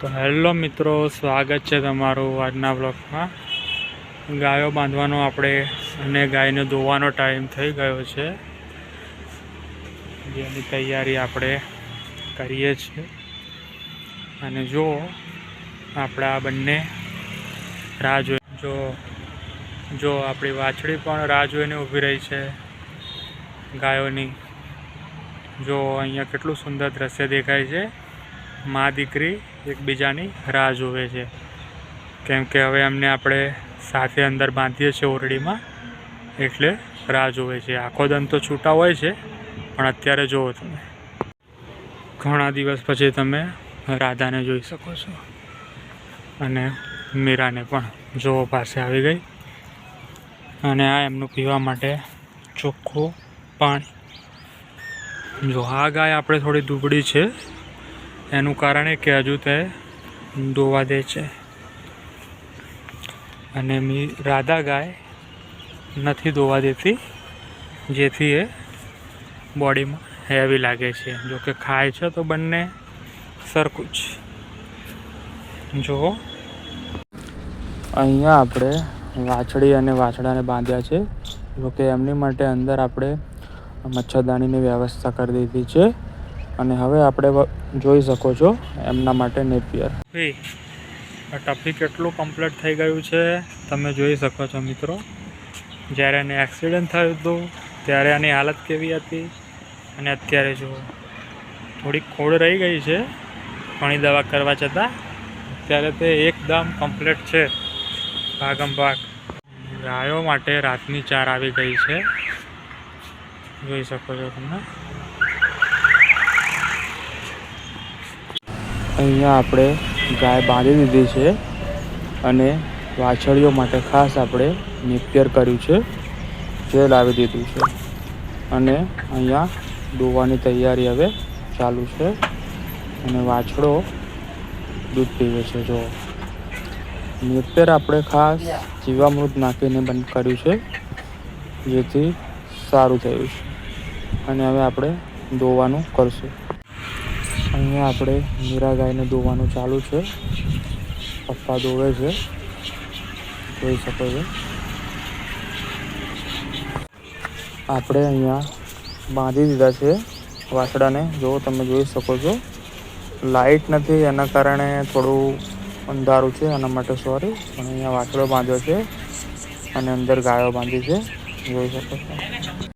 તો હેલો મિત્રો, સ્વાગત છે તમારું આજના બ્લોગમાં. ગાયો બાંધવાનો આપણે અને ગાયને ધોવાનો ટાઈમ થઈ ગયો છે, જેની તૈયારી આપણે કરીએ છીએ. અને જો આપણે આ બંને રાહ જો આપણી વાછડી પણ રાહ જોઈને ઊભી રહી છે ગાયોની. જો અહીંયા કેટલું સુંદર દ્રશ્ય દેખાય છે. મા દીકરી એકબીજાની રાહ જોવે છે, કેમ કે હવે એમને આપણે સાથે અંદર બાંધીએ છીએ ઓરડીમાં, એટલે રાહ જોવે છે. આખો દન તો છૂટા હોય છે, પણ અત્યારે જુઓ તમે, ઘણા દિવસ પછી તમે રાધાને જોઈ શકો છો અને મીરાને પણ જોવો પાસે આવી ગઈ. અને આ એમનું પીવા માટે ચોખ્ખું પાણી. જો આ ગાય આપણે થોડી દુબળી છે, એનું કારણ એ કે હજુ તે દોવા દે છે. અને રાધા ગાય નથી દોવા દેતી, જેથી એ બોડીમાં હેવી લાગે છે. જો કે ખાય છે તો બંને સરખું જ. જો અહીંયા આપણે વાછડી અને વાછડાને બાંધ્યા છે. જોકે એમની માટે અંદર આપણે મચ્છરદાનીની વ્યવસ્થા કરી દીધી છે. અને હવે આપણે જોઈ શકો છો એમના માટે નેપિયર. આ ટફી કેટલું કમ્પ્લીટ થઈ ગયું છે તમે જોઈ શકો છો મિત્રો. જ્યારે એને એક્સિડન્ટ થયું હતું ત્યારે એની હાલત કેવી હતી, અને અત્યારે જો થોડીક ખોડ રહી ગઈ છે ઘણી દવા કરવા છતાં. અત્યારે તે એકદમ કમ્પ્લીટ છે, ભાગમ ભાગ. ગાયો માટે રાતની 4 આવી ગઈ છે, જોઈ શકો છો તમે. અહીંયા આપણે ગાય બાંધી દીધી છે અને વાછડીઓ માટે ખાસ આપણે નેપિયર કર્યું છે, જે લાવી દીધું છે. અને અહીંયા દોવાની તૈયારી હવે ચાલુ છે. અને વાછડો દૂધ પીવે છે. જો નેપિયર આપણે ખાસ જીવામૃત નાખીને બંધ કર્યું છે, જેથી સારું થયું છે. અને હવે આપણે દોવાનું કરશું. અહીંયા આપણે મીરા ગાયને દોવાનું ચાલુ છે. પપ્પા દોવે છે, જોઈ શકો છો. આપણે અહીંયા બાંધી દીધા છે વાછડાને. જો તમે જોઈ શકો છો, લાઇટ નથી એના કારણે થોડું અંધારું છે, એના માટે સોરી. પણ અહીંયા વાછડો બાંધ્યો છે અને અંદર ગાયો બાંધી છે, જોઈ શકો છો.